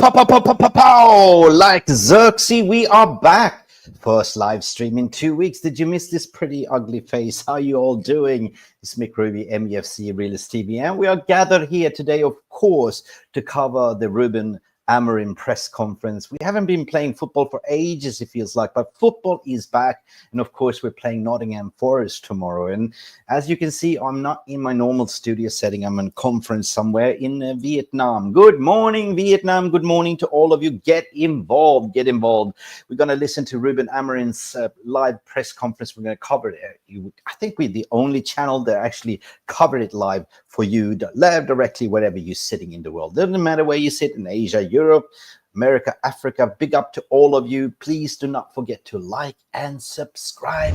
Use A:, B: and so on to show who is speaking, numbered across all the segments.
A: Pow! Like Xerxes, we are back. First live stream in 2 weeks. Did you miss this pretty ugly face? How are you all doing? It's Mick Ruby, Mufc Realist TV, and we are gathered here today, of course, to cover the Ruben Amorim Press Conference. We haven't been playing football for ages, it feels like, but football is back. And of course, we're playing Nottingham Forrest tomorrow. And as you can see, I'm not in my normal studio setting. I'm in a conference somewhere in Vietnam. Good morning, Vietnam. Good morning to all of you. Get involved. Get involved. We're going to listen to Ruben Amorim's live press conference. We're going to cover it. I think we're the only channel that actually covered it live for you, live directly wherever you're sitting in the world. Doesn't matter where you sit in Asia, Europe, America, Africa. Big up to all of you. Please do not forget to like and subscribe.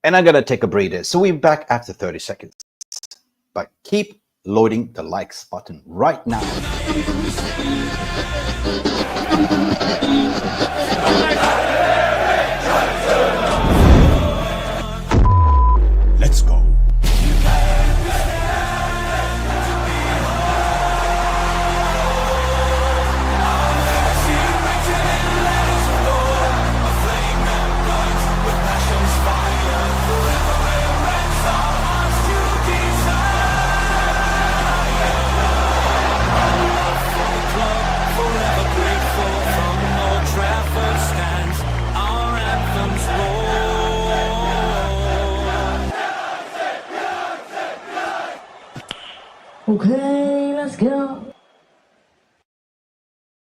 A: And I'm going to take a breather. So we're back after 30 seconds. But keep loading the likes button right now.
B: Let's go.
C: Okay, let's go.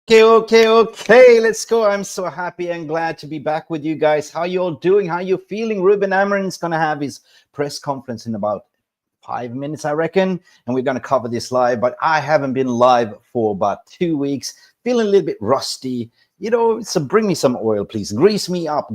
A: Okay, let's go. I'm so happy and glad to be back with you guys. How you all doing? How you feeling? Ruben Amorim is going to have his press conference in about 5 minutes, I reckon, and we're going to cover this live. But I haven't been live for about 2 weeks, feeling a little bit rusty. You know, so bring me some oil, please. Grease me up,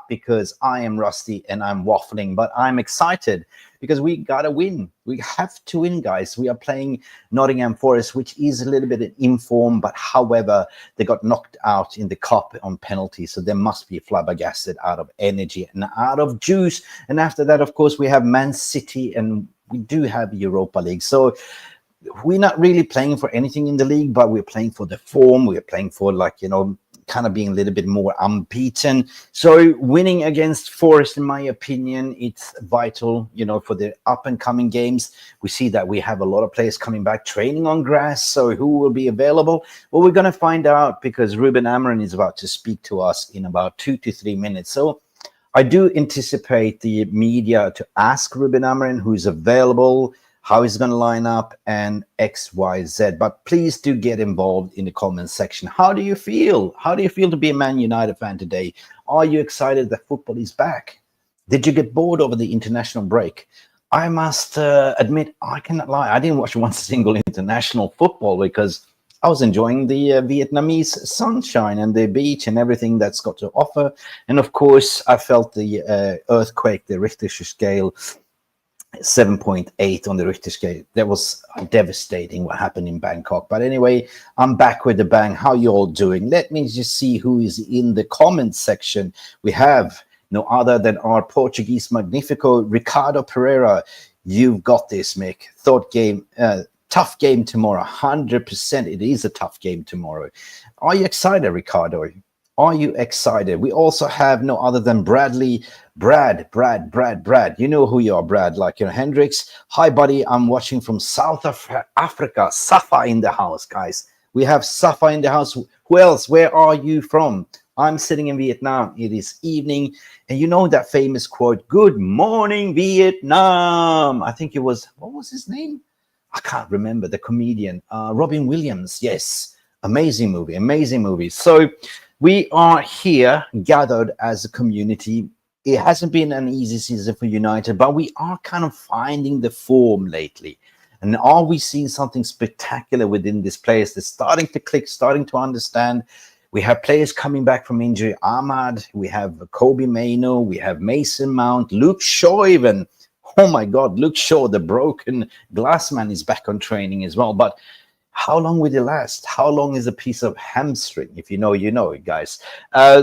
A: because I am rusty and I'm waffling, but I'm excited because we got to win. We have to win, guys. We are playing Nottingham Forrest, which is a little bit in inform, but however, they got knocked out in the cup on penalty, so they must be flabbergasted out of energy and out of juice. And after that, of course, we have Man City and we do have Europa League. So we're not really playing for anything in the league, but we're playing for the form. We're playing for, like, you know, kind of being a little bit more unbeaten. So winning against Forest, in my opinion, it's vital, you know, for the up and coming games. We see that we have a lot of players coming back training on grass. So who will be available? Well, we're going to find out because Ruben Amorim is about to speak to us in about 2 to 3 minutes. So I do anticipate the media to ask Ruben Amorim who's available, how he's going to line up, and X, Y, Z. But please do get involved in the comment section. How do you feel? How do you feel to be a Man United fan today? Are you excited that football is back? Did you get bored over the international break? I must admit, I cannot lie. I didn't watch one single international football because I was enjoying the Vietnamese sunshine and the beach and everything that's got to offer. And of course, I felt the earthquake, the Richter scale, 7.8 on the Richter scale. That was devastating what happened in Bangkok. But anyway, I'm back with the bang. How you all doing? Let me just see who is in the comments section. We have no other than our Portuguese Magnifico, Ricardo Pereira. You've got this, Mick. Tough game tomorrow. 100%. It is a tough game tomorrow. Are you excited, Ricardo? Are you excited? We also have no other than Brad. You know who you are, Brad. Like, you know, Hendricks. Hi, buddy. I'm watching from South Africa. Safa in the house, guys. We have Safa in the house. Who else? Where are you from? I'm sitting in Vietnam. It is evening. And you know that famous quote, "Good morning, Vietnam." I think it was, what was his name? I can't remember. The comedian, Robin Williams. Yes. Amazing movie. So we are here gathered as a community. It hasn't been an easy season for United, but we are kind of finding the form lately. And are we seeing something spectacular within this players? They're starting to click, starting to understand. We have players coming back from injury. Ahmad, we have Kobe Mainoo, we have Mason Mount, Luke Shaw even. Oh my God, Luke Shaw, the broken glass man, is back on training as well. But how long will it last? How long is a piece of hamstring? If you know, you know it, guys.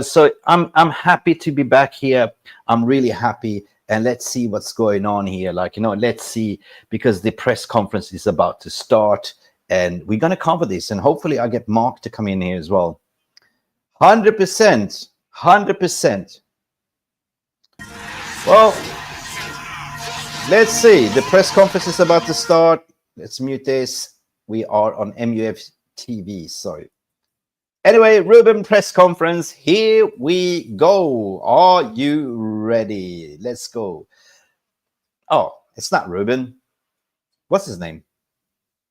A: So I'm happy to be back here. I'm really happy. and let's see what's going on here. Like, let's see, because the press conference is about to start, and we're going to cover this, and hopefully I get Mark to come in here as well. 100%. Well, let's see. The press conference is about to start. Let's mute this. We are on MUF TV. Sorry. Anyway, Ruben press conference. Here we go. Are you ready? Let's go. Oh, it's not Ruben. What's his name?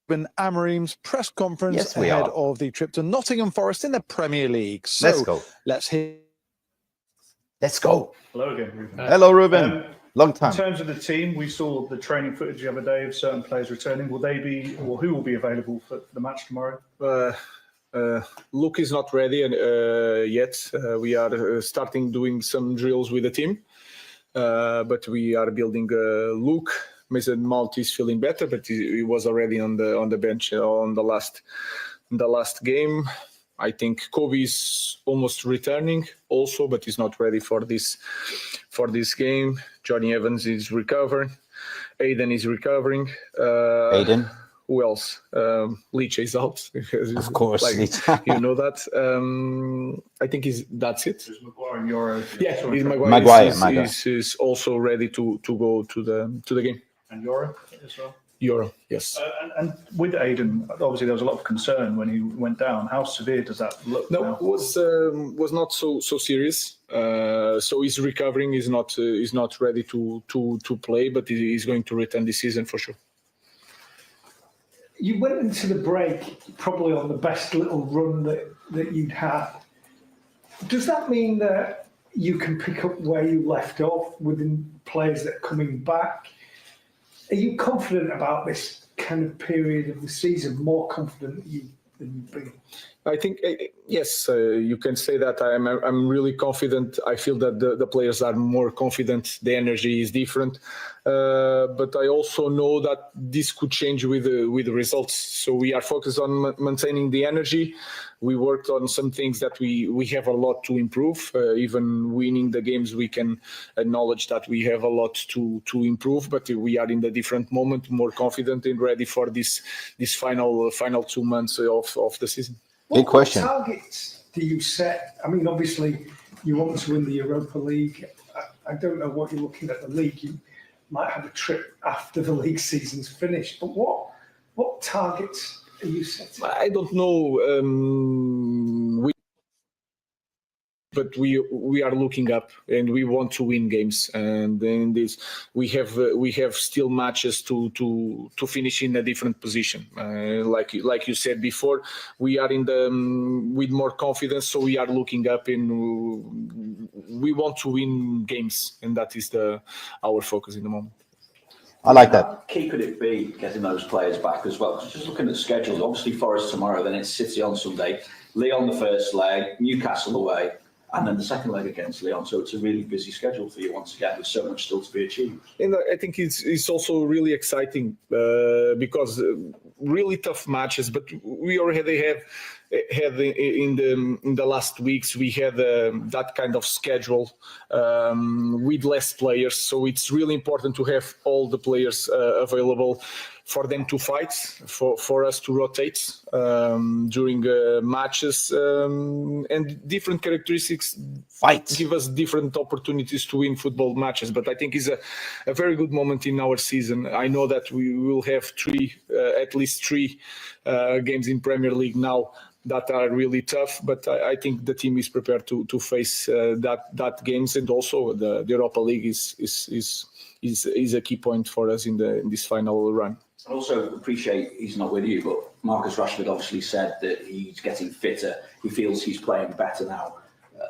D: Ruben Amorim's press conference
A: Yes, we
D: ahead
A: are.
D: of the trip to Nottingham Forrest in the Premier League. So
A: Let's go.
D: Let's hear.
A: Let's go.
E: Hello again, Ruben.
A: Hello, Ruben. Long time.
E: In terms of the team, we saw the training footage the other day of certain players returning. Will they be, or who will be available for the match tomorrow?
F: Luke is not ready yet. We are starting doing some drills with the team, but we are building Luke. Mason Mount is feeling better, but he was already on the bench on the last game. I think Kobe is almost returning also, but he's not ready for this game. Johnny Evans is recovering. Aiden is recovering.
A: Aiden.
F: Who else? Leach is out.
A: Of course,
F: you know that. I think that's it.
E: There's Maguire and Euro.
F: Yeah,
A: Maguire
F: is also ready to go to the game.
E: And Euro as well.
F: Euro, yes.
E: And with Aiden, obviously there was a lot of concern when he went down. How severe does that look?
F: No,
E: now?
F: was not so serious. So he's recovering. He's not ready to play, but he's going to return this season for sure.
G: You went into the break probably on the best little run that you'd had. Does that mean that you can pick up where you left off within players that are coming back? Are you confident about this kind of period of the season, more confident than you've been?
F: I think, yes, you can say that. I'm really confident. I feel that the players are more confident. The energy is different. But I also know that this could change with the results. So we are focused on maintaining the energy. We worked on some things that we have a lot to improve. Even winning the games, we can acknowledge that we have a lot to improve. But we are in a different moment, more confident and ready for this final 2 months of the season.
A: Big question.
G: What targets do you set? I mean, obviously, you want to win the Europa League. I don't know what you're looking at the league. You might have a trip after the league season's finished. But what targets are you setting?
F: I don't know. But we are looking up, and we want to win games. And then we have still matches to finish in a different position. Like you said before, we are with more confidence, so we are looking up, and we want to win games, and that is our focus in the moment.
A: I like that.
H: How key could it be getting those players back as well? Just looking at schedules, obviously Forest tomorrow, then it's City on Sunday, Lyon the first leg, Newcastle away, and then the second leg against Lyon. So it's a really busy schedule for you once again, with so much still to be achieved.
F: And I think it's also really exciting because really tough matches. But we already had in the last weeks, we had that kind of schedule with less players. So it's really important to have all the players available for them to fight, for us to rotate during matches, and different characteristics give us different opportunities to win football matches. But I think it's a very good moment in our season. I know that we will have at least three games in Premier League now that are really tough, but I think the team is prepared to face that games, and also the Europa League is a key point for us in this final run.
H: I also appreciate he's not with you, but Marcus Rashford obviously said that he's getting fitter. He feels he's playing better now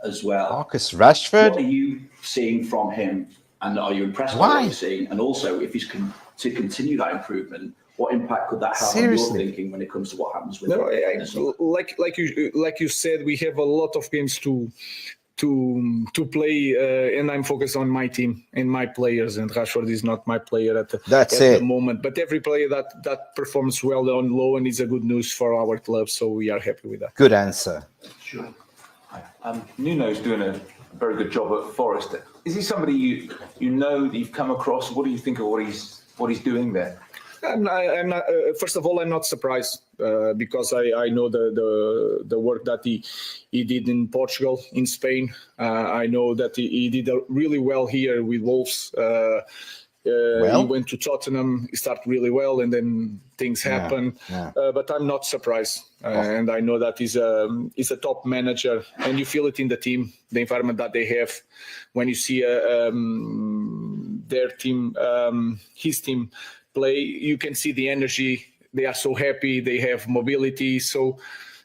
H: as well.
A: Marcus Rashford?
H: What are you seeing from him, and are you impressed with what you're seeing? And also, if he's to continue that improvement, what impact could that have on your thinking when it comes to what happens with him?
F: Like you said, we have a lot of games to play, and I'm focused on my team and my players, and Rashford is not my player at the moment. But every player that performs well on loan is a good news for our club, so we are happy with that.
A: Good answer.
I: Sure. Nuno's doing a very good job at Forest. Is he somebody you know that you've come across? What do you think of what he's doing there?
F: I'm not. First of all, I'm not surprised because I know the work that he did in Portugal, in Spain. I know that he did really well here with Wolves. He went to Tottenham. He started really well, and then things happen.
A: Yeah.
F: But I'm not surprised, and I know that he's a top manager, and you feel it in the team, the environment that they have. When you see their team, his team play, you can see the energy. They are so happy. They have mobility. So,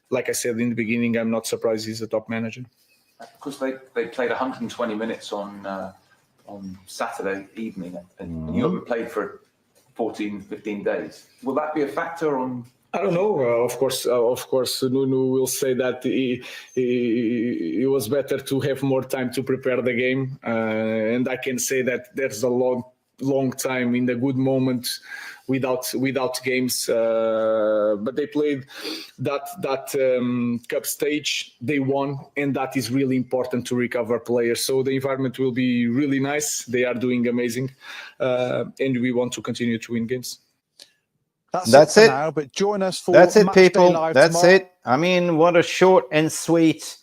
F: like I said in the beginning, I'm not surprised he's a top manager.
I: Because they played 120 minutes on Saturday evening, and you haven't played for 14, 15 days. Will that be a factor on?
F: I don't know. Of course, Nuno will say that it was better to have more time to prepare the game, and I can say that there's a long time in the good moment without games, but they played that cup stage, they won, and that is really important to recover players. So the environment will be really nice. They are doing amazing, and we want to continue to win games.
D: That's it for now, but join us for
A: That's it,
D: Match Day
A: people.
D: Live
A: That's
D: tomorrow.
A: it. I mean, what a short and sweet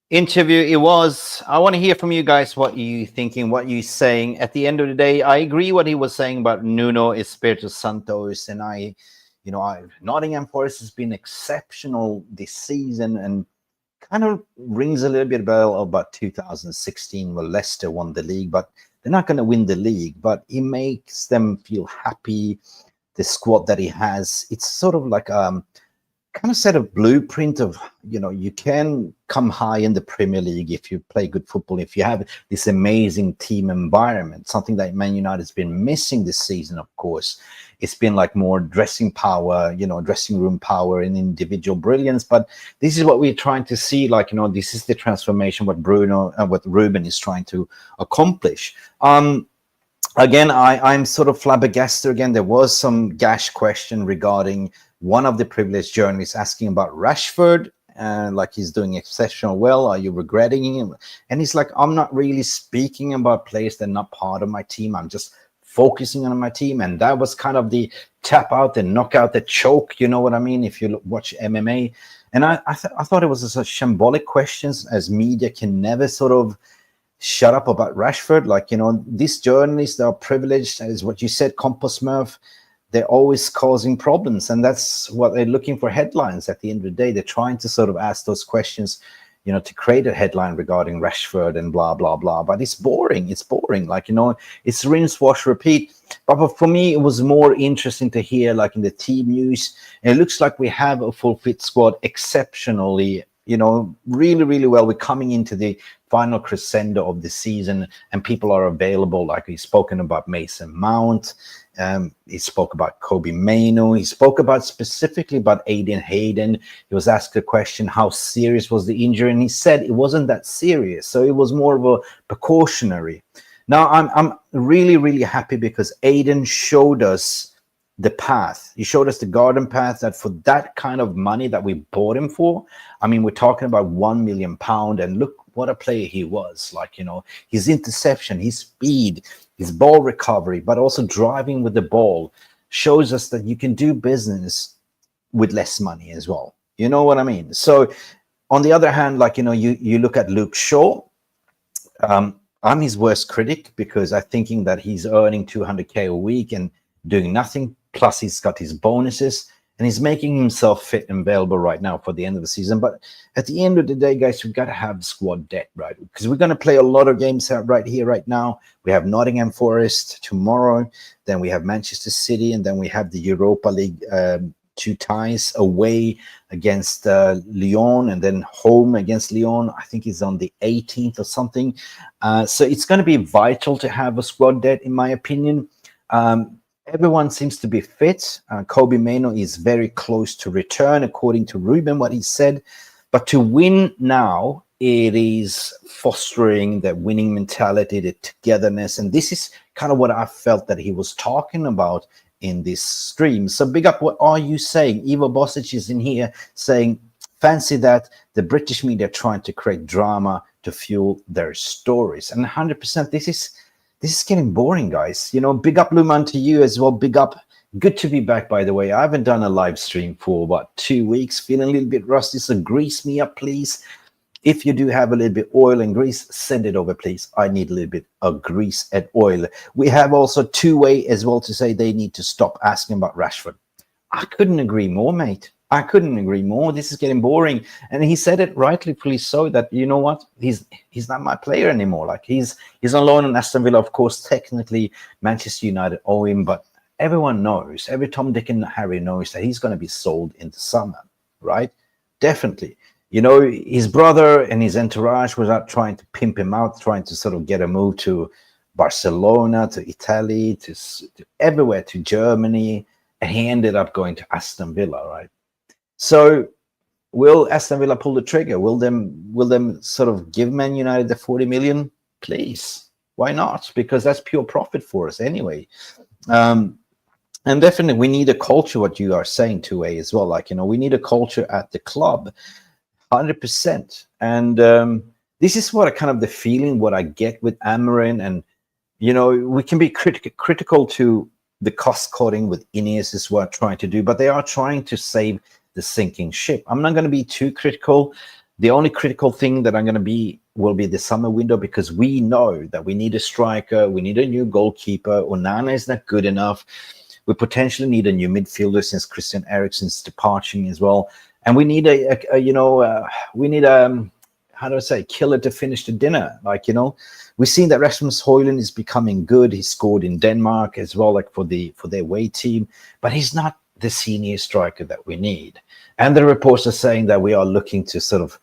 A: interview it was. I want to hear from you guys what you thinking, what you saying. At the end of the day, I agree what he was saying about Nuno Espirito Santos, and Nottingham Forest has been exceptional this season, and kind of rings a little bit bell about 2016 where Leicester won the league, but they're not going to win the league. But he makes them feel happy. The squad that he has, it's sort of like kind of set a blueprint of, you can come high in the Premier League if you play good football, if you have this amazing team environment, something that Man United has been missing this season, of course. It's been like more dressing power, dressing room power and individual brilliance. But this is what we're trying to see, this is the transformation, what Ruben is trying to accomplish. Again, I'm sort of flabbergasted again. There was some gash question regarding one of the privileged journalists asking about Rashford, like he's doing exceptional well. Are you regretting him? And he's like, I'm not really speaking about players that are not part of my team. I'm just focusing on my team. And that was kind of the tap out, the knockout, the choke. You know what I mean? If you watch MMA. And I thought it was such shambolic questions, as media can never sort of shut up about Rashford. These journalists that are privileged, as what you said, Compost Murph, they're always causing problems, and that's what they're looking for, headlines. At the end of the day, they're trying to sort of ask those questions, to create a headline regarding Rashford and blah, blah, blah. But it's boring. It's boring. It's rinse, wash, repeat. But for me, it was more interesting to hear, in the team news. And it looks like we have a full fit squad exceptionally, really, really well. We're coming into the final crescendo of the season, and people are available. Like he's spoken about Mason Mount. He spoke about Kobe Mainoo. He spoke specifically about Aiden Hayden. He was asked a question, how serious was the injury? And he said it wasn't that serious. So it was more of a precautionary. Now, I'm really, really happy because Aiden showed us the path. He showed us the garden path, that for that kind of money that we bought him for, I mean, we're talking about £1 million, and look what a player he was. His interception, his speed, his ball recovery, but also driving with the ball shows us that you can do business with less money as well. You know what I mean? So on the other hand, you look at Luke Shaw. I'm his worst critic because I'm thinking that he's earning 200k a week and doing nothing. Plus he's got his bonuses, and he's making himself fit and available right now for the end of the season. But at the end of the day, guys, we've got to have squad depth, right? Because we're going to play a lot of games right here, right now. We have Nottingham Forest tomorrow. Then we have Manchester City, and then we have the Europa League 2 ties away against Lyon, and then home against Lyon. I think it's on the 18th or something. So it's going to be vital to have a squad depth, in my opinion. Everyone seems to be fit. Kobe Mainoo is very close to return, according to Ruben, what he said. But to win now, it is fostering the winning mentality, the togetherness. And this is kind of what I felt that he was talking about in this stream. So big up, what are you saying? Ivo Bosic is in here saying, fancy that the British media are trying to create drama to fuel their stories. And 100%, this is getting boring, guys. You know, big up Luman to you as well. Big up. Good to be back, by the way. I haven't done a live stream for about 2 weeks, feeling a little bit rusty, so grease me up, please. If you do have a little bit oil and grease, send it over, please. I need a little bit of grease and oil. We have also two-way as well to say they need to stop asking about Rashford. I couldn't agree more, mate. I couldn't agree more. This is getting boring. And he said it rightly so that, you know what, he's not my player anymore. Like he's on loan on Aston Villa. Of course, technically Manchester United owe him, but everyone knows, every Tom, Dick, and Harry knows that he's going to be sold in the summer, right? Definitely. You know, his brother and his entourage was out trying to pimp him out, trying to sort of get a move to Barcelona, to Italy, to everywhere, to Germany, and he ended up going to Aston Villa, right? So will Aston Villa pull the trigger? Will them sort of give Man United the 40 million? Please. Why not? Because that's pure profit for us anyway. And definitely we need a culture, what you are saying, 2A as well. Like, you know, we need a culture at the club, 100%. And this is what I kind of the feeling, what I get with Amorim. And, you know, we can be critical to the cost cutting with Ineos is what trying to do, but they are trying to save the sinking ship. I'm not going to be too critical. The only critical thing that I'm going to be will be the summer window, because we know that we need a striker, we need a new goalkeeper. Onana is not good enough. We potentially need a new midfielder since Christian Eriksen's departing as well, and we need how do I say, killer to finish the dinner. Like, you know, we've seen that Rasmus Højlund is becoming good. He scored in Denmark as well, like for their away team, but he's not the senior striker that we need. And the reports are saying that we are looking to sort of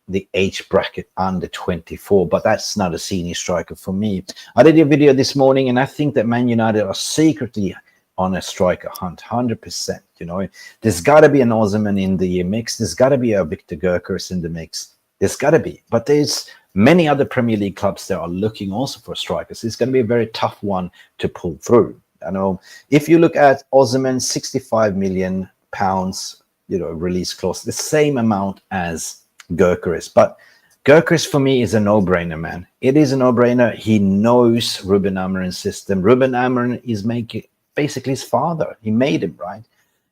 A: the age bracket under 24, but that's not a senior striker for me. I did a video this morning, and I think that Man United are secretly on a striker hunt, 100%. You know, there's got to be an Osimhen in the mix. There's got to be a Victor Gyökeres in the mix. There's got to be. But there's many other Premier League clubs that are looking also for strikers. It's going to be a very tough one to pull through. I know if you look at Osimhen, £65 million, you know, release clause, the same amount as Gyökeres. But Gyökeres for me is a no-brainer, man. It is a no-brainer. He knows Ruben Amorim's system. Ruben Amorim is making basically his father. He made him, right?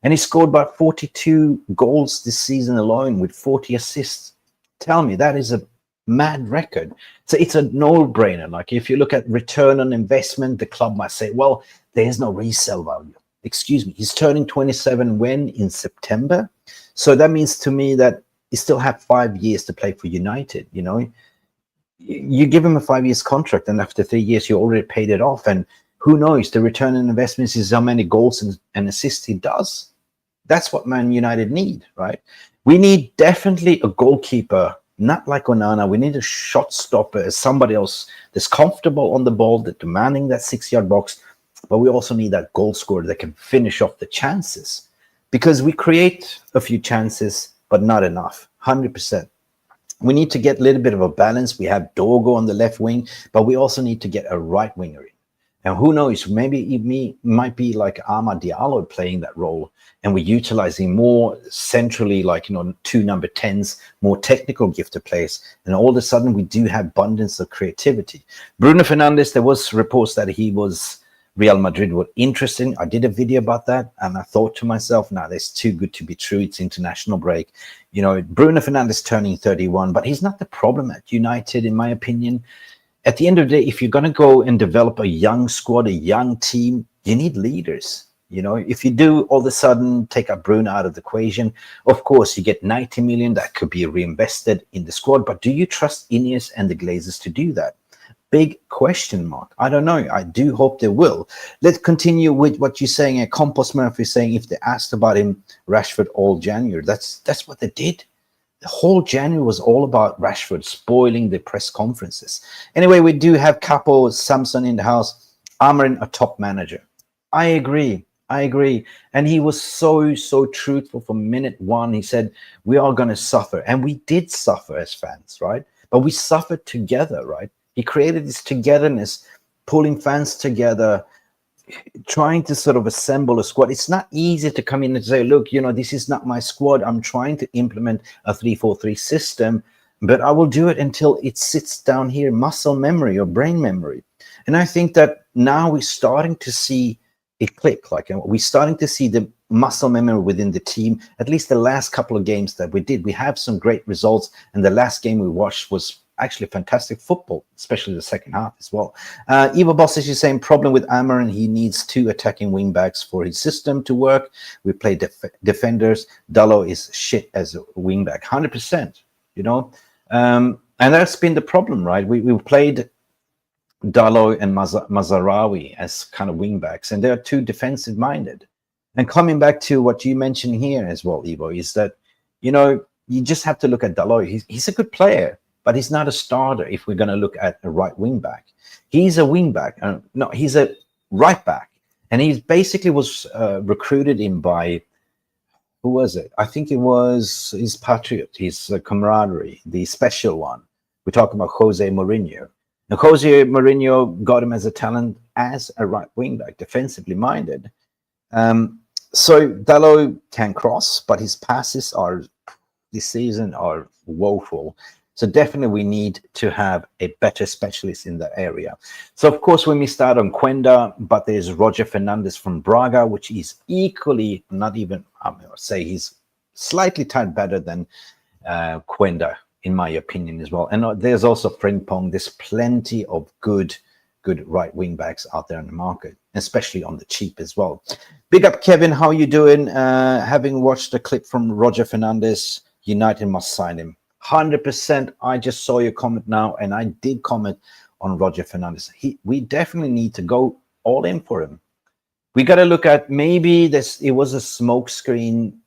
A: And he scored about 42 goals this season alone with 40 assists. Tell me, that is a mad record. So it's a no-brainer. Like if you look at return on investment, the club might say, well, there's no resale value. Excuse me, he's turning 27 when? In September. So that means to me that he still have 5 years to play for United. You know, you give him a 5 years contract, and after 3 years, you already paid it off. And who knows, the return on investments is how many goals and assists he does. That's what Man United need, right? We need definitely a goalkeeper, not like Onana. We need a shot stopper, somebody else that's comfortable on the ball, that's demanding that 6-yard box. But we also need that goal scorer that can finish off the chances, because we create a few chances, but not enough, 100%. We need to get a little bit of a balance. We have Dogo on the left wing, but we also need to get a right winger in. And who knows, maybe it might be like Amad Diallo playing that role, and we're utilizing more centrally, like, you know, 2 number 10s, more technical gifted players. And all of a sudden, we do have abundance of creativity. Bruno Fernandes, there was reports that Real Madrid were interesting. I did a video about that, and I thought to myself, no, that's too good to be true. It's international break. You know, Bruno Fernandes turning 31, but he's not the problem at United, in my opinion. At the end of the day, if you're going to go and develop a young squad, a young team, you need leaders. You know, if you do all of a sudden take up Bruno out of the equation, of course, you get 90 million that could be reinvested in the squad. But do you trust Ineos and the Glazers to do that? Big question mark. I don't know. I do hope they will. Let's continue with what you're saying. Compost Murphy saying if they asked about him, Rashford all January. That's what they did. The whole January was all about Rashford spoiling the press conferences. Anyway, we do have Capo Samson in the house. Amorim, a top manager. I agree. And he was so truthful from minute one. He said, we are going to suffer. And we did suffer as fans, right? But we suffered together, right? He created this togetherness, pulling fans together. trying to sort of assemble a squad. It's not easy to come in and say, look, this is not my squad. I'm trying to implement a 3-4-3 system, but I will do it until it sits down here, muscle memory or brain memory. And I think that now we're starting to see it click. Like, we're starting to see the muscle memory within the team. At least the last couple of games that we did, we have some great results. And the last game we watched was actually fantastic football, especially the second half as well. Evo Boss is the same problem with Amorim. He needs 2 attacking wing backs for his system to work. We play defenders. Dalot is shit as a wing back, 100%, and that's been the problem, right? We played Dalot and Mazarawi as kind of wing backs, and they're too defensive minded. And coming back to what you mentioned here as well, Evo, is that, you just have to look at Dalot. He's a good player, but he's not a starter if we're going to look at a right wing back. He's a wing back. No, he's a right back. And he basically was recruited in by, who was it? I think it was his Patriot, his camaraderie, the special one. We're talking about Jose Mourinho. Now, Jose Mourinho got him as a talent as a right wing back, defensively minded. So Dalot can cross, but his passes this season are woeful. So definitely we need to have a better specialist in that area. So of course we missed out on Quenda, but there's Roger Fernandez from Braga, which is equally, not even, I would say he's slightly tad better than Quenda, in my opinion as well. And there's also Frimpong. There's plenty of good right wing backs out there in the market, especially on the cheap as well. Big up, Kevin. How you doing? Having watched the clip from Roger Fernandez, United must sign him. 100%. I just saw your comment now, and I did comment on Roger Fernandez. We definitely need to go all in for him. We got to look at, maybe it was a smokescreen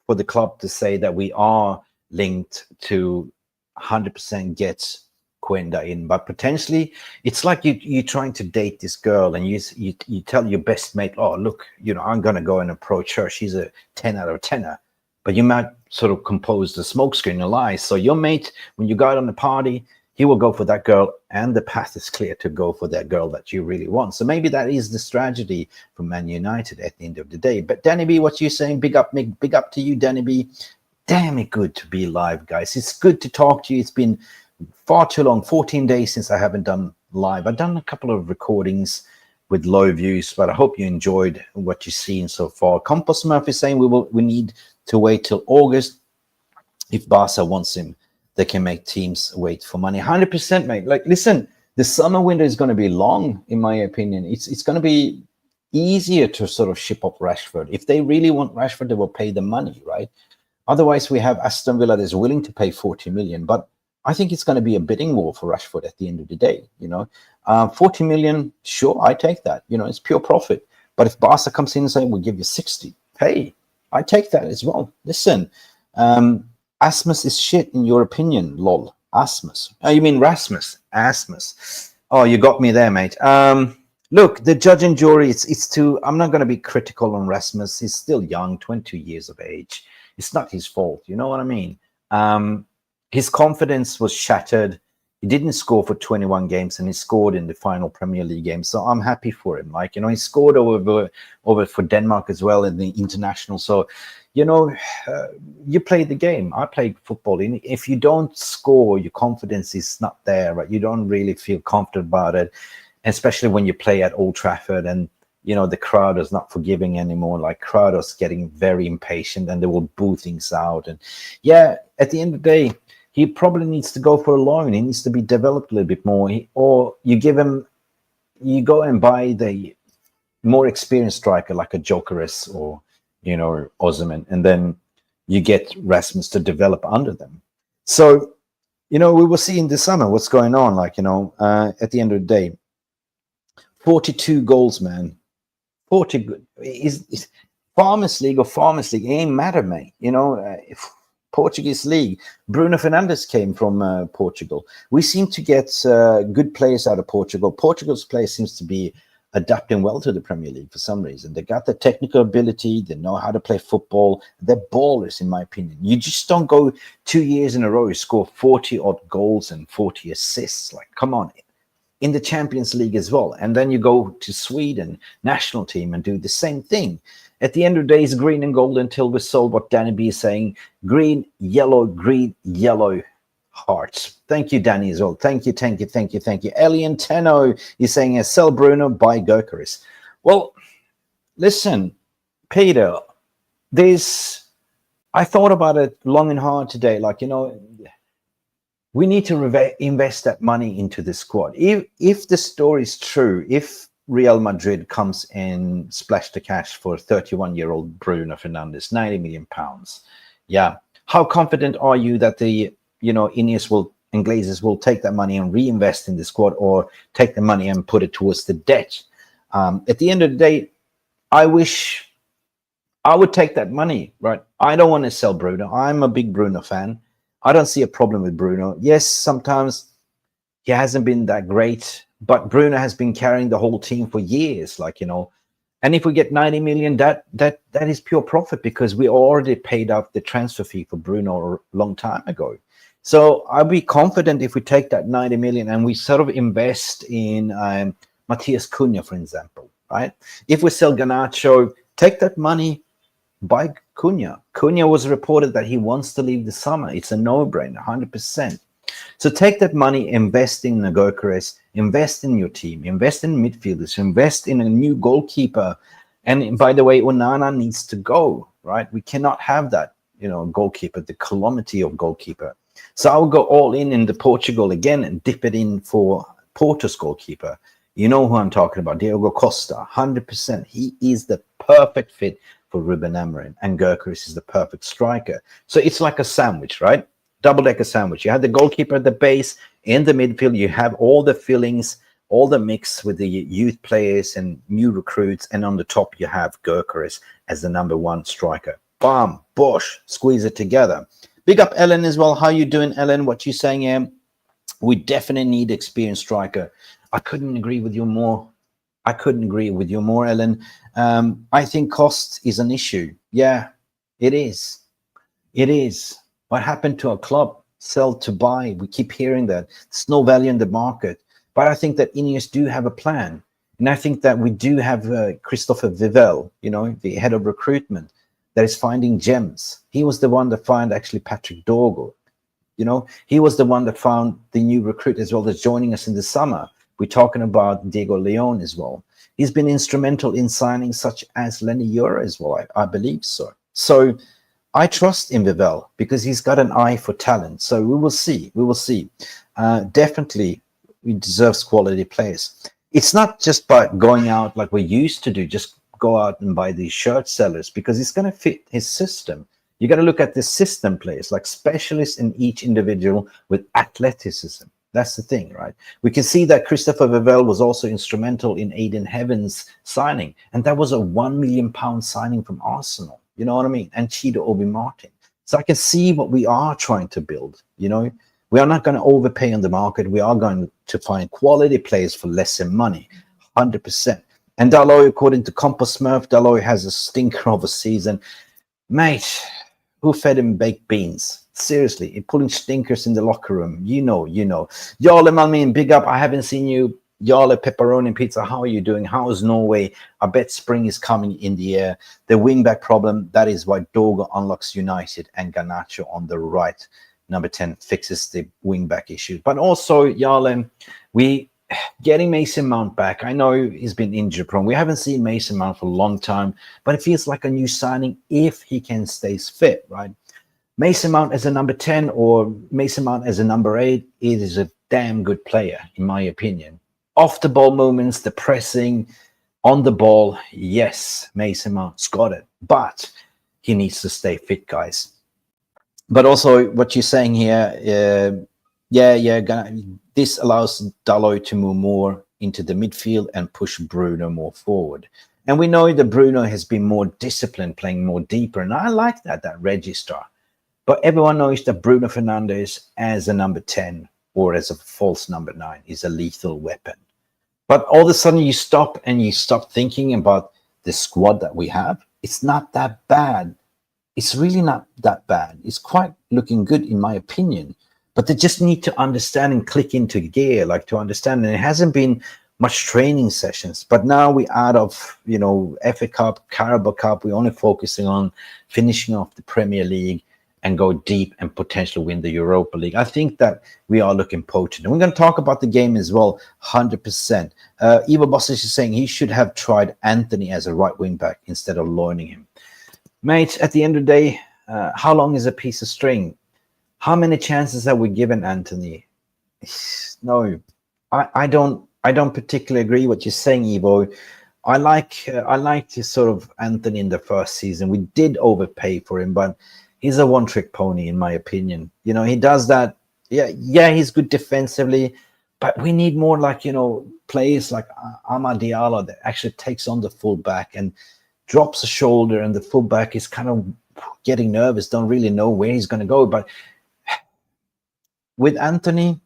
A: for the club to say that we are linked to 100% get Quenda in, but potentially it's like you're trying to date this girl, and you tell your best mate, oh look, I'm gonna go and approach her, she's a 10 out of 10er, but you might sort of compose the smokescreen a lie. So your mate, when you go out on the party, he will go for that girl, and the path is clear to go for that girl that you really want. So maybe that is the strategy for Man United at the end of the day. But Danny B, what you saying? Big up, Mick. Big up to you, Danny B. Damn it, good to be live, guys. It's good to talk to you. It's been far too long, 14 days since I haven't done live. I've done a couple of recordings with low views, but I hope you enjoyed what you've seen so far. Compost Murphy is saying we need to wait till August. If Barca wants him, they can make teams wait for money. 100%, mate. Like, listen, the summer window is going to be long, in my opinion. It's going to be easier to sort of ship up Rashford. If they really want Rashford, they will pay the money, right? Otherwise, we have Aston Villa that's willing to pay 40 million, but I think it's going to be a bidding war for Rashford at the end of the day. 40 million, sure, I take that. It's pure profit. But if Barca comes in and say, we'll give you 60, hey, I take that as well. Listen, Asmus is shit in your opinion, lol. Asmus. Oh, you mean Rasmus? Asmus. Oh, you got me there, mate. Look, the judge and jury, it's too, I'm not going to be critical on Rasmus. He's still young, 22 years of age. It's not his fault. You know what I mean? His confidence was shattered. He didn't score for 21 games, and he scored in the final Premier League game. So I'm happy for him. He scored over for Denmark as well in the international. So, you play the game. I played football. If you don't score, your confidence is not there, right? You don't really feel confident about it, especially when you play at Old Trafford and, the crowd is not forgiving anymore. Like, crowd is getting very impatient, and they will boo things out. And yeah, at the end of the day, he probably needs to go for a loan. He needs to be developed a little bit more. Or you go and buy the more experienced striker like a Jokeres or, Osimhen, and then you get Rasmus to develop under them. So, we will see in the summer what's going on. At the end of the day, 42 goals, man. 40 is Farmers League or Farmers League. It ain't matter, mate. If Portuguese league. Bruno Fernandes came from Portugal. We seem to get good players out of Portugal. Portugal's players seems to be adapting well to the Premier League for some reason. They got the technical ability. They know how to play football. They're ballers, in my opinion. You just don't go 2 years in a row, you score 40 odd goals and 40 assists. Like, come on. in the Champions League as well. And then you go to Sweden national team and do the same thing. At the end of the day, it's green and gold until we sold what Danny B is saying. Green, yellow, hearts. Thank you, Danny, as well. Thank you. Elian Tenno is saying, sell Bruno, buy Gyökeres. Well, listen, Peter, I thought about it long and hard today. Like, we need to invest that money into the squad. If the story is true, if Real Madrid comes and splash the cash for 31-year-old Bruno Fernandes, £90 million. Yeah. How confident are you that the, Ineos and Glazers will take that money and reinvest in the squad, or take the money and put it towards the debt? At the end of the day, I wish I would take that money, right? I don't want to sell Bruno. I'm a big Bruno fan. I don't see a problem with Bruno. Yes, sometimes he hasn't been that great, but Bruno has been carrying the whole team for years, and if we get 90 million, that is pure profit, because we already paid out the transfer fee for Bruno a long time ago. So I'll be confident if we take that 90 million and we sort of invest in Matthias Cunha, for example, right? If we sell Garnacho, take that money, buy Cunha. Cunha was reported that he wants to leave the summer. It's a no-brainer, 100%. So take that money, invest in the Gyökeres, invest in your team, invest in midfielders, invest in a new goalkeeper. And by the way, Onana needs to go, right? We cannot have that, goalkeeper, the calamity of goalkeeper. So I will go all in the Portugal again and dip it in for Porto's goalkeeper. You know who I'm talking about, Diogo Costa, 100%. He is the perfect fit for Ruben Amorim, and Gyökeres is the perfect striker. So it's like a sandwich, right? Double-decker sandwich. You have the goalkeeper at the base. In the midfield, you have all the fillings, all the mix with the youth players and new recruits. And on the top, you have Gyökeres as the number one striker. Bam, bosh, squeeze it together. Big up Ellen as well. How you doing, Ellen? What you saying here? We definitely need experienced striker. I couldn't agree with you more. Ellen. I think cost is an issue. Yeah, it is. What happened to our club? Sell to buy. We keep hearing that. There's no value in the market. But I think that Ineos do have a plan. And I think that we do have Christopher Vivell, the head of recruitment, that is finding gems. He was the one that found actually Patrick Dorgo. He was the one that found the new recruit as well that's joining us in the summer. We're talking about Diego Leon as well. He's been instrumental in signing such as Lenny Yura as well, I believe so. So I trust in Vivell because he's got an eye for talent. So we will see. Definitely, he deserves quality players. It's not just by going out like we used to do, just go out and buy these shirt sellers, because it's going to fit his system. You got to look at the system players, like specialists in each individual with athleticism. That's the thing, right? We can see that Christopher Vivell was also instrumental in Aiden Heaven's signing, and that was a £1 million signing from Arsenal. You know what I mean? And Chido Obi Martin. So I can see what we are trying to build. We are not going to overpay on the market. We are going to find quality players for less than money, 100%. And Dalot, according to Compost Smurf, Dalot has a stinker of a season. Mate, who fed him baked beans? Seriously, pulling stinkers in the locker room. You know. Jarle Malmin, big up. I haven't seen you. Jarle Pepperoni Pizza, how are you doing? How is Norway? I bet spring is coming in the air. The wingback problem, that is why Dogo unlocks United, and Garnacho on the right, number 10, fixes the wingback issue. But also, Jarle, we getting Mason Mount back. I know he's been injury prone. We haven't seen Mason Mount for a long time, but it feels like a new signing if he can stay fit, right? Mason Mount as a number 10 or Mason Mount as a number 8, it is a damn good player, in my opinion. Off the ball moments, the pressing, on the ball, yes, Mason Mount's got it, but he needs to stay fit, guys. But also what you're saying here, this allows Dalot to move more into the midfield and push Bruno more forward. And we know that Bruno has been more disciplined, playing more deeper, and I like that register. But everyone knows that Bruno Fernandes as a number 10 or as a false number 9 is a lethal weapon. But all of a sudden you stop thinking about the squad that we have. It's not that bad. It's really not that bad. It's quite looking good in my opinion. but they just need to understand and click into gear, like to understand. And it hasn't been much training sessions, but now we're out of, you know, FA Cup, Carabao Cup. We're only focusing on finishing off the Premier League and go deep and potentially win the Europa League. I think that we are looking potent. And we're going to talk about the game as well, 100%. Ivo Bosic is saying he should have tried Anthony as a right wing back instead of loaning him. Mate, at the end of the day, how long is a piece of string? How many chances have we given Anthony? No, I don't particularly agree what you're saying, Ivo. I like this sort of Anthony in the first season. We did overpay for him, but he's a one-trick pony, in my opinion. You know, he does that. Yeah, he's good defensively, but we need more like, you know, players like Amad Diallo that actually takes on the fullback and drops a shoulder, and the fullback is kind of getting nervous, don't really know where he's going to go. But with Anthony,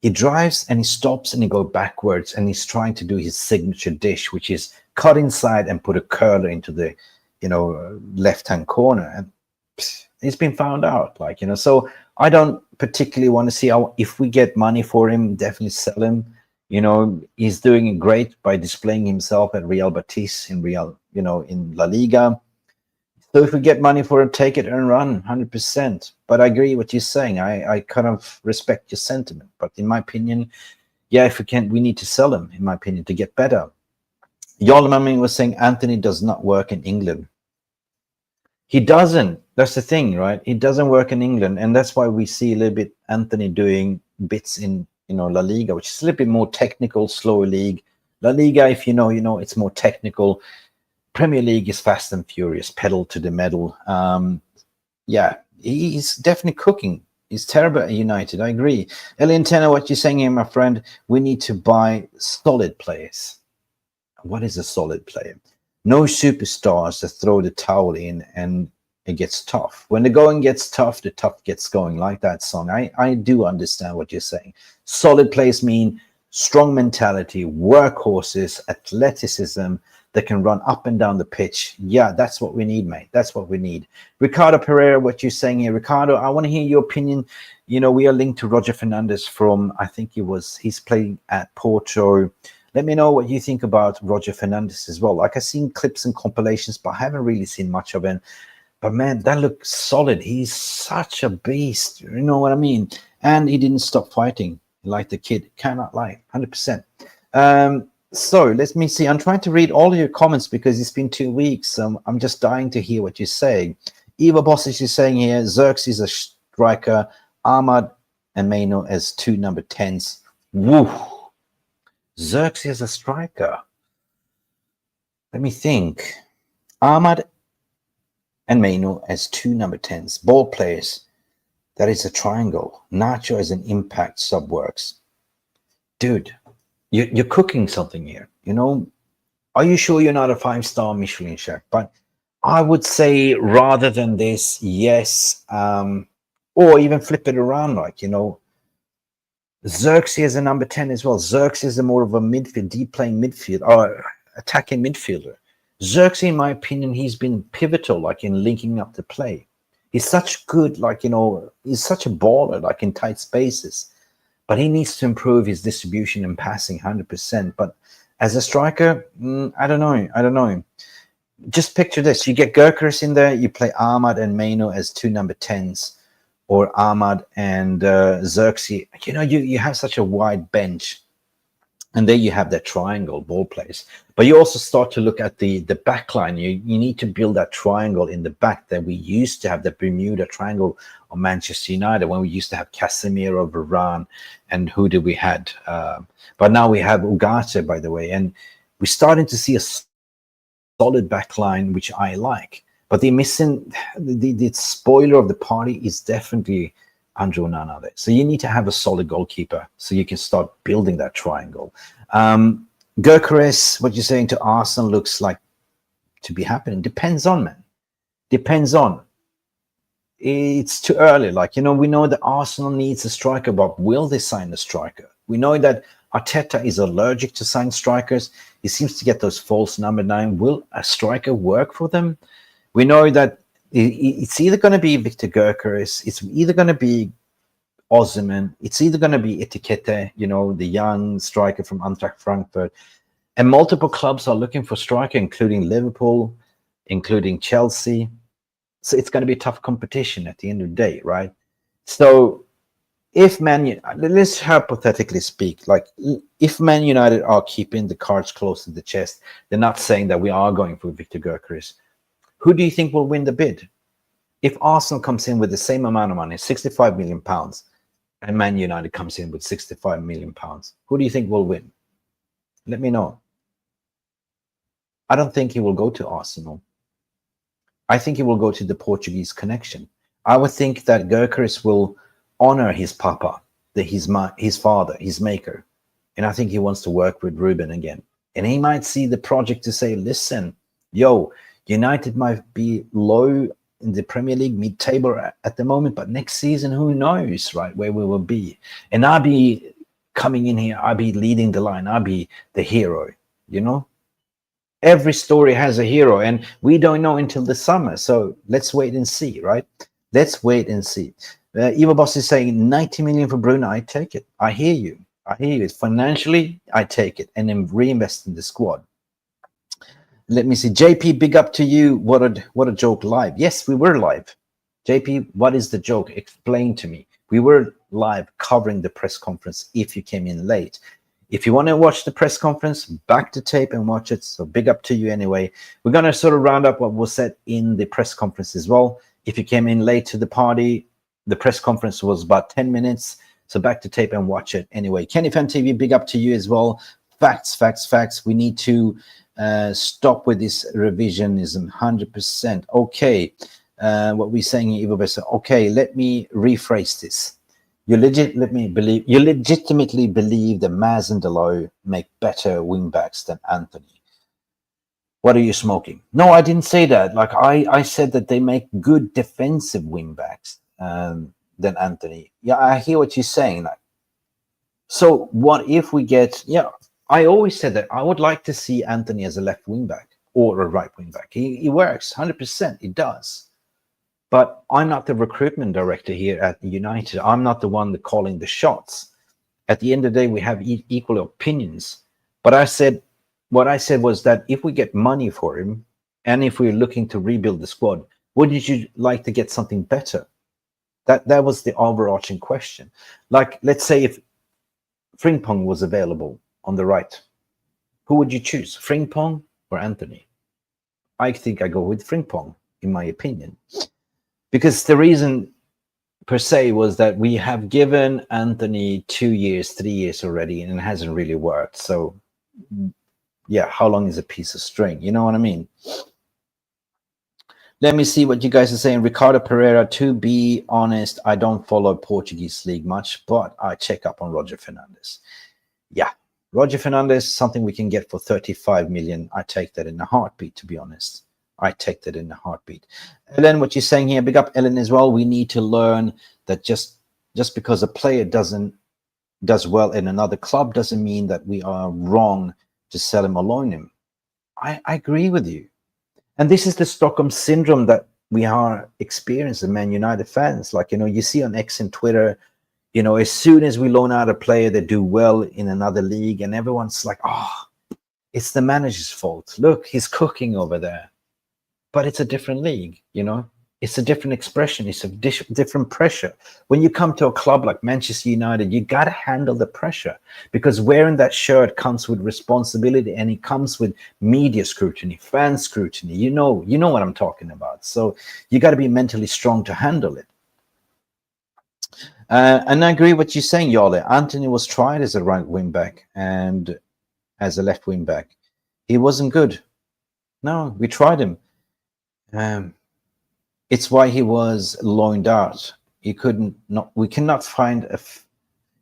A: he drives and he stops and he goes backwards, and he's trying to do his signature dish, which is cut inside and put a curler into the, you know, left-hand corner. And it's been found out, like, you know. So I don't particularly want to see how, if we get money for him, definitely sell him. You know, he's doing it great by displaying himself at Real Betis in La Liga. So if we get money for him, take it and run, 100%. But I agree what you're saying. I kind of respect your sentiment. But in my opinion, yeah, if we can, we need to sell him, in my opinion, to get better. Yolmamin was saying Anthony does not work in England. He doesn't. That's the thing, right? He doesn't work in England. And that's why we see a little bit Anthony doing bits in, you know, La Liga, which is a little bit more technical, slower league. La Liga, if you know, it's more technical. Premier League is fast and furious, pedal to the metal. Yeah, he's definitely cooking. He's terrible at United. I agree. Elian Tenor, what you're saying here, my friend, we need to buy solid players. What is a solid player? No superstars that throw the towel in and it gets tough. When the going gets tough, the tough gets going, like that song. I do understand what you're saying. Solid players mean strong mentality, workhorses, athleticism that can run up and down the pitch. Yeah, that's what we need, mate. That's what we need. Ricardo Pereira, what you're saying here. Ricardo, I want to hear your opinion. You know, we are linked to Roger Fernandez from, I think he's playing at Porto. Let me know what you think about Roger Fernandez as well. Like, I've seen clips and compilations, but I haven't really seen much of him. But man, that looks solid. He's such a beast. You know what I mean? And he didn't stop fighting like the kid. Cannot lie, 100%. So let me see. I'm trying to read all of your comments because it's been 2 weeks. I'm just dying to hear what you're saying. Eva Bosic is saying here, Zirks is a striker, Ahmad and Maino as 2 number 10s. Woo! Zirks is a striker. Let me think. Ahmad and Maino as 2 number 10s. Ball players. That is a triangle. Nacho as an impact sub works. Dude, you're cooking something here. You know, are you sure you're not a 5-star Michelin chef? But I would say rather than this, yes. Or even flip it around, like, you know, Xerxes is a number 10 as well. Xerxes is a more of a midfield, deep playing midfield or attacking midfielder. Xerxes, in my opinion, he's been pivotal, like in linking up the play. He's such good, like, you know, he's such a baller, like in tight spaces. But he needs to improve his distribution and passing 100%. But as a striker, I don't know. Just picture this. You get Gyökeres in there. You play Ahmad and Maino as 2 number 10s. Or Ahmad and Xerxes. You know, you have such a wide bench. And there you have that triangle, ball plays. But you also start to look at the back line. You need to build that triangle in the back that we used to have, the Bermuda Triangle of Manchester United, when we used to have Casemiro, Varane, and who did we had? But now we have Ugarte, by the way. And we're starting to see a solid back line, which I like. But the missing, the spoiler of the party is definitely Andrew Onana there. So you need to have a solid goalkeeper so you can start building that triangle. Gyökeres, what you're saying to Arsenal looks like to be happening. Depends on, man. Depends on. It's too early. Like, you know, we know that Arsenal needs a striker, but will they sign a striker? We know that Arteta is allergic to sign strikers. He seems to get those false number 9. Will a striker work for them? We know that it's either going to be Victor Gyökeres, it's either going to be Osimhen. It's either going to be Etiquette, you know, the young striker from Eintracht Frankfurt. And multiple clubs are looking for striker, including Liverpool, including Chelsea. So it's going to be tough competition at the end of the day, right? So if let's hypothetically speak, like if Man United are keeping the cards close to the chest, they're not saying that we are going for Victor Gyökeres. Who do you think will win the bid? If Arsenal comes in with the same amount of money, £65 million, and Man United comes in with £65 million, who do you think will win? Let me know. I don't think he will go to Arsenal. I think he will go to the Portuguese connection. I would think that Gyökeres will honor his papa, his father, his maker. And I think he wants to work with Ruben again. And he might see the project to say, listen, yo, United might be low in the Premier League, mid-table at the moment, but next season, who knows, right, where we will be. And I'll be coming in here, I'll be leading the line, I'll be the hero, you know? Every story has a hero, and we don't know until the summer. So let's wait and see, right? Let's wait and see. Eva Boss is saying 90 million for Bruno. I take it. I hear you. I hear you. Financially, I take it and then reinvest in the squad. Let me see. JP, big up to you. What a joke live. Yes, we were live. JP, what is the joke? Explain to me. We were live covering the press conference if you came in late. If you want to watch the press conference, back to tape and watch it. So big up to you anyway. We're going to sort of round up what was said in the press conference as well. If you came in late to the party, the press conference was about 10 minutes. So back to tape and watch it anyway. Kenny Fan TV, big up to you as well. Facts, facts, facts. We need to stop with this revisionism, 100%. Okay. What we're saying here, Ivo Bessa. Okay, let me rephrase this. You legitimately believe that Maz and Delo make better wingbacks than Anthony. What are you smoking? No, I didn't say that. Like I said that they make good defensive wingbacks than Anthony. Yeah, I hear what you're saying. Like, so what if we get? Yeah, I always said that I would like to see Anthony as a left wingback or a right wingback. He works 100%. He does. But I'm not the recruitment director here at United. I'm not the one that calling the shots. At the end of the day, we have equal opinions. But what I said was that if we get money for him, and if we're looking to rebuild the squad, wouldn't you like to get something better? That was the overarching question. Like, let's say if Frimpong was available on the right, who would you choose, Frimpong or Anthony? I think I go with Frimpong, in my opinion. Because the reason per se was that we have given Anthony 2 years, 3 years already, and it hasn't really worked. So, yeah, how long is a piece of string? You know what I mean? Let me see what you guys are saying. Ricardo Pereira, to be honest, I don't follow Portuguese league much, but I check up on Roger Fernandes. Yeah, Roger Fernandes, something we can get for 35 million. I take that in a heartbeat, to be honest. I take that in a heartbeat. Ellen, what you're saying here, big up Ellen as well. We need to learn that just because a player does well in another club doesn't mean that we are wrong to sell him or loan him. I agree with you. And this is the Stockholm syndrome that we are experiencing, Man United fans. Like, you know, you see on X and Twitter, you know, as soon as we loan out a player that do well in another league, and everyone's like, oh, it's the manager's fault. Look, he's cooking over there. But it's a different league, you know. It's a different expression. It's a different pressure. When you come to a club like Manchester United, you got to handle the pressure, because wearing that shirt comes with responsibility, and it comes with media scrutiny, fan scrutiny. You know what I'm talking about. So you got to be mentally strong to handle it. And I agree with what you're saying, Yale. Anthony was tried as a right wing back and as a left wing back. He wasn't good. No, we tried him. It's why he was loaned out. We cannot find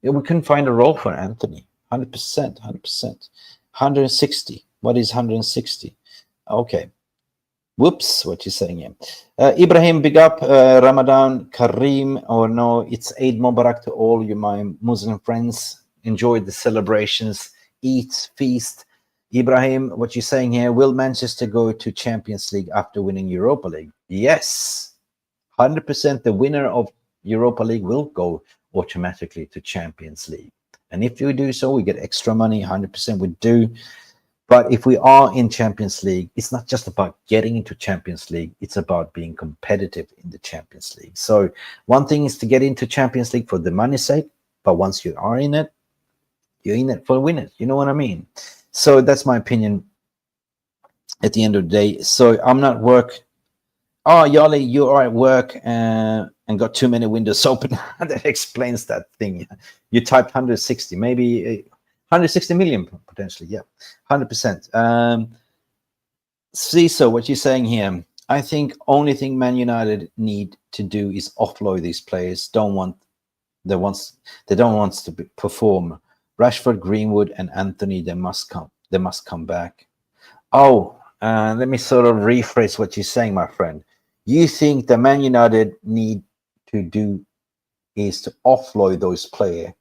A: we couldn't find a role for Anthony. 100%. 160. What is 160? Okay. Whoops, what you saying here? Ibrahim, big up. Ramadan Kareem, or no, it's Eid Mubarak to all you, my Muslim friends. Enjoy the celebrations, eat, feast. Ibrahim, what you're saying here, will Manchester go to Champions League after winning Europa League? Yes, 100%. The winner of Europa League will go. automatically to Champions League. And if we do so, we get extra money, 100% we do. But if we are in Champions League, it's not just about getting into Champions League, it's about being competitive in the Champions League. So one thing is to get into Champions League for the money's sake, but once you are in it, you're in it for win it. You know what I mean? So that's my opinion at the end of the day. So I'm not work. Oh, Yali, you are at work and got too many windows open. That explains that thing. You typed 160, maybe 160 million potentially. Yeah, 100%. See, so what you're saying here, I think only thing Man United need to do is offload these players. They don't want to perform. Rashford, Greenwood, and Anthony, they must come back. Oh, let me sort of rephrase what you're saying, my friend. You think the Man United need to do is to offload those players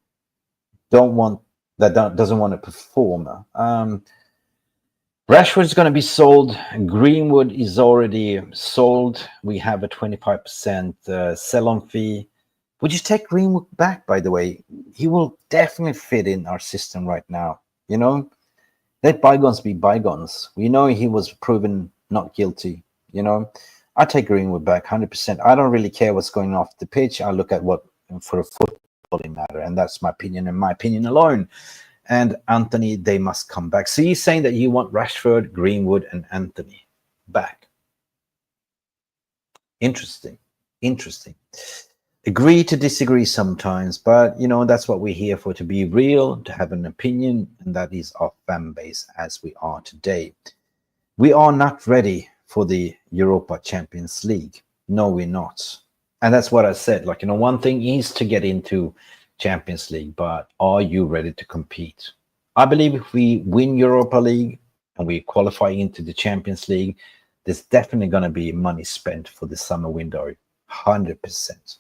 A: doesn't want to perform. Rashford is going to be sold. Greenwood is already sold. We have a 25% sell-on fee. Would you take Greenwood back, by the way? He will definitely fit in our system right now. You know, let bygones be bygones. We know he was proven not guilty. You know, I take Greenwood back 100%. I don't really care what's going off the pitch. I look at what for a footballing matter, and that's my opinion and my opinion alone. And Anthony, they must come back. So you're saying that you want Rashford, Greenwood, and Anthony back. Interesting. Agree to disagree sometimes, but you know, that's what we're here for, to be real, to have an opinion, and that is our fan base as we are today. We are not ready for the Europa Champions League. No, we're not. And that's what I said. Like, you know, one thing is to get into Champions League, but are you ready to compete? I believe if we win Europa League and we qualify into the Champions League, there's definitely going to be money spent for the summer window, 100%.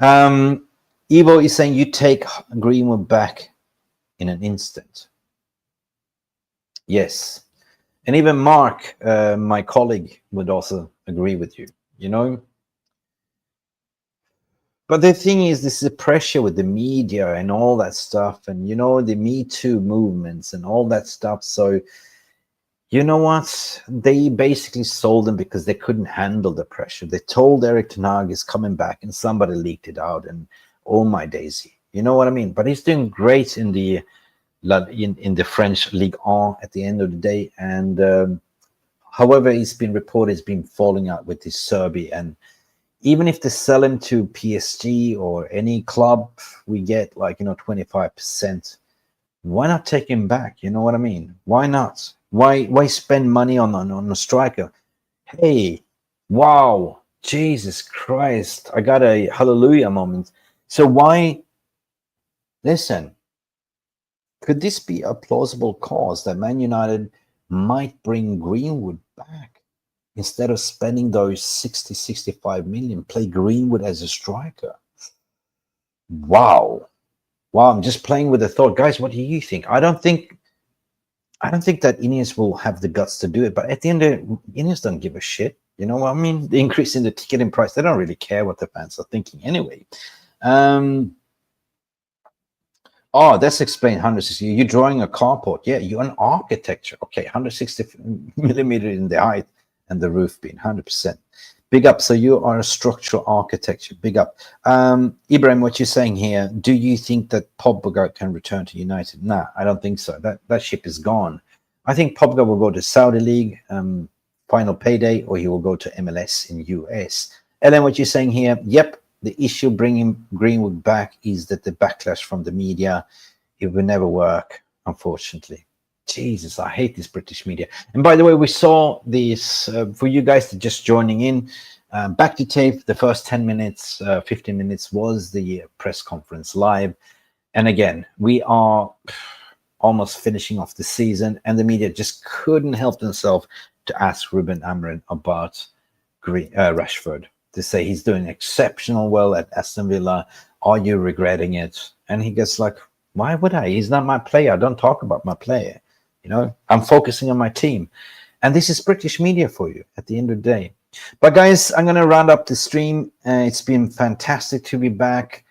A: Evo is saying you take Greenwood back in an instant. Yes. And even Mark, my colleague, would also agree with you, you know. But the thing is, this is a pressure with the media and all that stuff, and, you know, the Me Too movements and all that stuff. So, you know what? They basically sold them because they couldn't handle the pressure. They told Erik ten Hag is coming back, and somebody leaked it out, and oh my daisy. You know what I mean? But he's doing great in the French Ligue 1 at the end of the day. And however, it's been reported he's been falling out with his Serbi, and even if they sell him to PSG or any club, we get, like, you know, 25%. Why not take him back? You know what I mean? Why not? Why spend money on a striker? Hey, wow, Jesus Christ, I got a hallelujah moment. So why? Listen, could this be a plausible cause that Man United might bring Greenwood back? Instead of spending those 65 million, play Greenwood as a striker. Wow. I'm just playing with the thought. Guys, what do you think? I don't think that Ineos will have the guts to do it, but at the end of it, Ineos don't give a shit. You know what I mean? The increase in the ticketing price, they don't really care what the fans are thinking anyway. Oh, that's explained 160. You're drawing a carport. Yeah, you're an architecture. Okay, 160 millimeter in the height and the roof being 100%. Big up. So you are a structural architecture. Big up. Ibrahim, what you're saying here, do you think that Pogba can return to United? Nah, I don't think so. That ship is gone. I think Pogba will go to Saudi League, final payday, or he will go to MLS in US. And then what you're saying here, yep, the issue bringing Greenwood back is that the backlash from the media, it will never work, unfortunately. Jesus, I hate this British media. And by the way, we saw this, for you guys that just joining in, back to tape, the first 10 minutes, 15 minutes was the press conference live. And again, we are almost finishing off the season, and the media just couldn't help themselves to ask Ruben Amorim about Rashford, to say he's doing exceptional well at Aston Villa. Are you regretting it? And he gets like, why would I? He's not my player. I don't talk about my player. You know, I'm focusing on my team. And this is British media for you at the end of the day. But guys, I'm going to round up the stream. It's been fantastic to be back.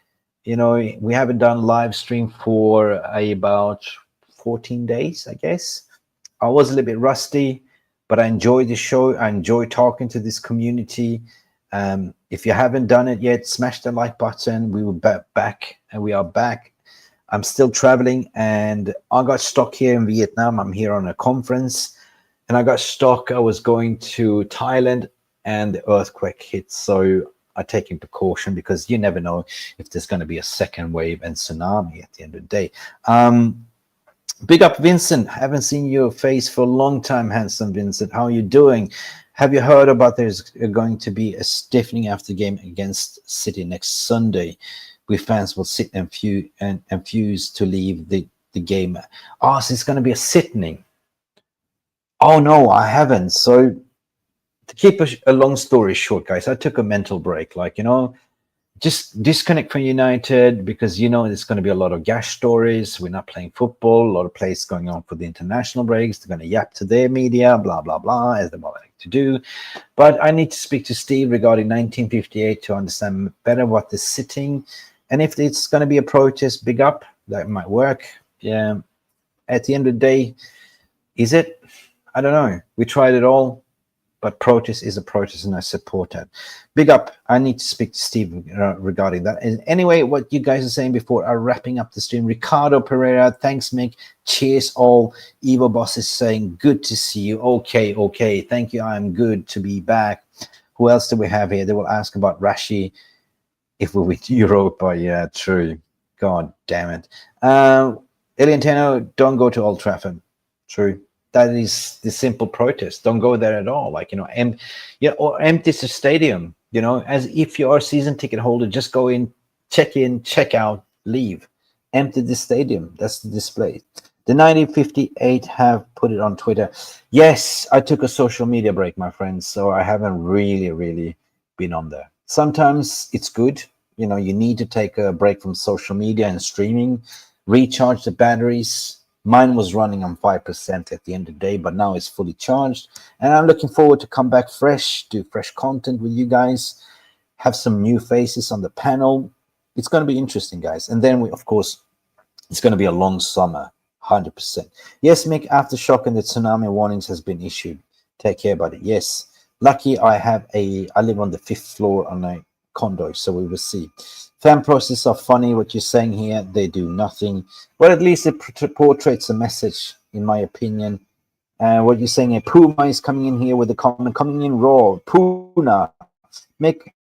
A: You know, we haven't done live stream for about 14 days, I guess. I was a little bit rusty, but I enjoy the show. I enjoy talking to this community. If you haven't done it yet, smash the like button. We were back, and we are back. I'm still traveling, and I got stuck here in Vietnam. I'm here on a conference, and I got stuck. I was going to Thailand, and the earthquake hit. So I'm taking precaution because you never know if there's going to be a second wave and tsunami at the end of the day. Big up, Vincent. Haven't seen your face for a long time, handsome Vincent. How are you doing? Have you heard about there's going to be a stiffening after game against City next Sunday? We fans will sit and refuse to leave the game. Oh, so it's going to be a sitting. Oh, no, I haven't. So to keep a long story short, guys, I took a mental break. Like, you know, just disconnect from United because, you know, there's going to be a lot of gash stories. We're not playing football. A lot of plays going on for the international breaks. They're going to yap to their media, blah, blah, blah, as they like to do. But I need to speak to Steve regarding 1958 to understand better what the sitting. And if it's going to be a protest, big up, that might work. Yeah. At the end of the day, is it? I don't know. We tried it all, but protest is a protest, and I support that. Big up. I need to speak to Steve regarding that. And anyway, what you guys are saying before are wrapping up the stream. Ricardo Pereira, thanks, Mick. Cheers, all. Evo Boss is saying, good to see you. Okay. Thank you. I'm good to be back. Who else do we have here? They will ask about Rashi. If we're with Europa, yeah, true. God damn it. Eliantano, don't go to Old Trafford. True. That is the simple protest. Don't go there at all. Like, you know, or empty the stadium, you know, as if you are a season ticket holder, just go in, check out, leave. Empty the stadium. That's the display. The 1958 have put it on Twitter. Yes, I took a social media break, my friends, so I haven't really been on there. Sometimes it's good. You know, you need to take a break from social media and streaming, recharge the batteries. Mine was running on 5% at the end of the day, but now it's fully charged. And I'm looking forward to come back fresh, do fresh content with you guys, have some new faces on the panel. It's going to be interesting, guys. And then, of course, it's going to be a long summer, 100%. Yes, Mick, aftershock and the tsunami warnings has been issued. Take care, buddy. Yes. Lucky I live on the 5th floor on a condo, so we will see. Fan process are funny. What you're saying here, they do nothing, but at least it portrays a message, in my opinion. What you're saying here, Puma is coming in here with a comment, coming in raw. Puna, Mick,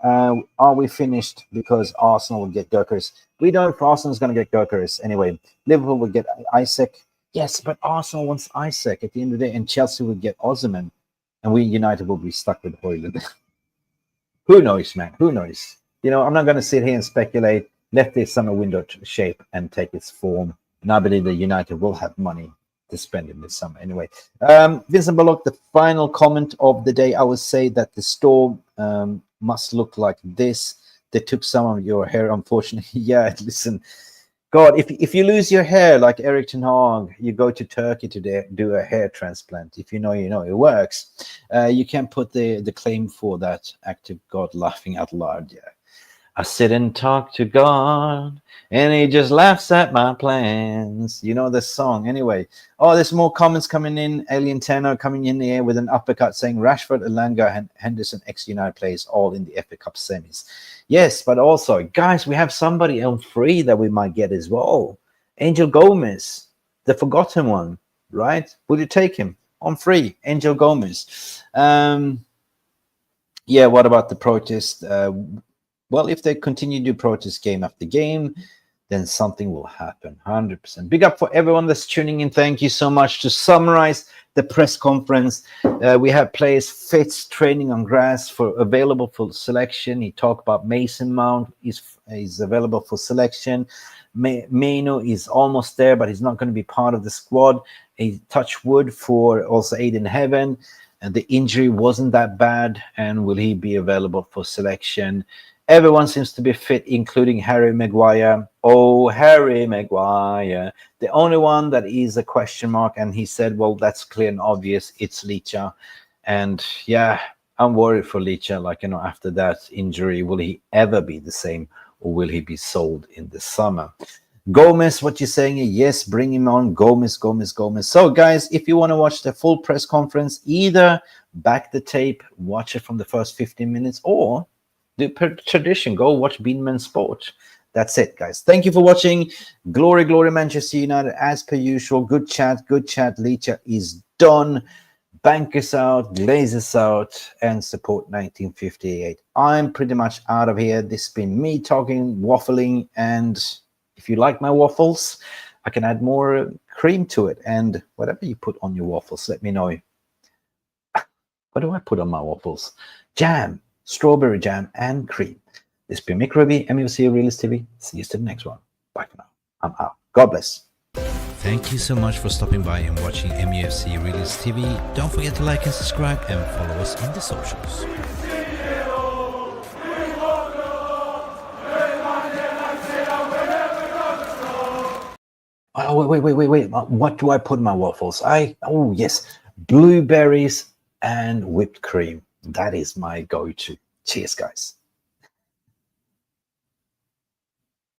A: are we finished because Arsenal will get Gurkers? We don't. If Arsenal's going to get Gurkers anyway. Liverpool will get Isaac. Yes, but Arsenal wants Isaac at the end of the day, and Chelsea will get Osimhen, and we United will be stuck with Højlund. Who knows, man? Who knows? You know, I'm not going to sit here and speculate. Let this summer window shape and take its form. And I believe that United will have money to spend in this summer. Anyway, Vincent Bullock, the final comment of the day. I would say that the store must look like this. They took some of your hair, unfortunately. Yeah, listen. God, if you lose your hair like Eric Ten Hag, you go to Turkey to do a hair transplant. If you know, it works. You can put the claim for that active God laughing out loud. Yeah, I sit and talk to God, and he just laughs at my plans. You know the song. Anyway, there's more comments coming in. Alien Tenor coming in here with an uppercut saying Rashford, Elanga, and Henderson ex-United players all in the FA Cup semis. Yes, but also, guys, we have somebody on free that we might get as well. Angel Gomez, the forgotten one, right? Would you take him on free? Angel Gomez. Yeah, what about the protest? Well, if they continue to do protest game after game, then something will happen, 100%. Big up for everyone that's tuning in. Thank you so much. To summarize the press conference, we have players Fitz training on grass available for selection. He talked about Mason Mount is available for selection. Meno is almost there, but he's not going to be part of the squad. He touched wood for also Aiden Heaven, and the injury wasn't that bad. And will he be available for selection? Everyone seems to be fit, including Harry Maguire. Oh, Harry Maguire. The only one that is a question mark, and he said, well, that's clear and obvious. It's Licha. And yeah, I'm worried for Licha. Like, after that injury, will he ever be the same? or will he be sold in the summer? Gomez, what you're saying? Yes, bring him on. Gomez. So, guys, if you want to watch the full press conference, either back the tape, watch it from the first 15 minutes, or the tradition, go watch Beanman Sport. That's it, guys. Thank you for watching. Glory, Manchester United, as per usual. Good chat. Leacher is done. Bankers out, Glazers out, and support 1958. I'm pretty much out of here. This has been me talking, waffling, and if you like my waffles, I can add more cream to it. And whatever you put on your waffles, let me know. What do I put on my waffles? Jam, strawberry jam, and cream. This has been Mick Ruby, Mufc Realist TV. See you to the next one. Bye for now. I'm out. God bless.
J: Thank you so much for stopping by and watching Mufc Realist TV. Don't forget to like and subscribe and follow us on the socials.
A: Oh, wait. What do I put in my waffles? Oh, yes. Blueberries and whipped cream. That is my go-to. Cheers, guys.